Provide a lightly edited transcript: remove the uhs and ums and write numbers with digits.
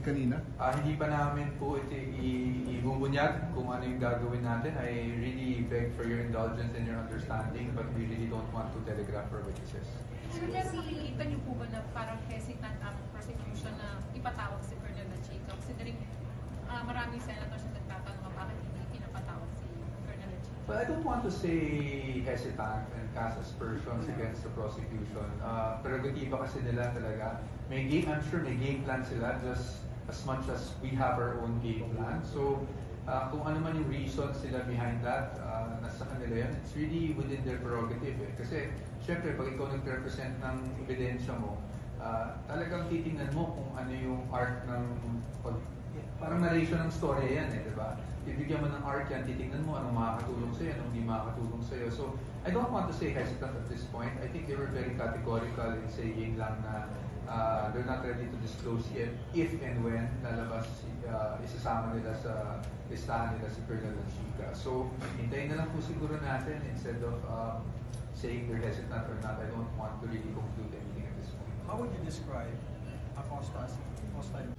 kanina? Hindi pa namin po ito ibubunyag kung ano yung gagawin natin. I really beg for your indulgence and your understanding, but we really don't want to telegraph our witnesses. Sir, pero nakikita niyo po ba na parang hesitant ang prosecution na ipatawag si Colonel Chico? Considering maraming senators na nagtatanong bakit hindi pinapatawag si Colonel Chico? But I don't want to say hesitant and cast aspersions against the prosecution. Prerogativa kasi nila talaga. I'm sure may game plan sila just as much as we have our own game plan. So, kung ano man yung reason sila behind that, nasa kanila yan, it's really within their prerogative. Kasi, syempre, pag ikaw nag-represent ng ebidensya mo, talagang titingnan mo kung ano yung art ng parang narration ng story yan di ba? Bibigyan mo ng art yan, titingnan mo anong makakatulong sa'yo, anong hindi makakatulong sa'yo. So, I don't want to say hesitant at this point. I think they were very categorical in saying lang na they're not ready to disclose yet if and when lalabas, isasama nila sa listahan nila si Colonel Chica. So, hintayin na lang po siguro natin instead of saying they're hesitant or not. I don't want to really conclude anything at this point. How would you describe Acosta's hostile?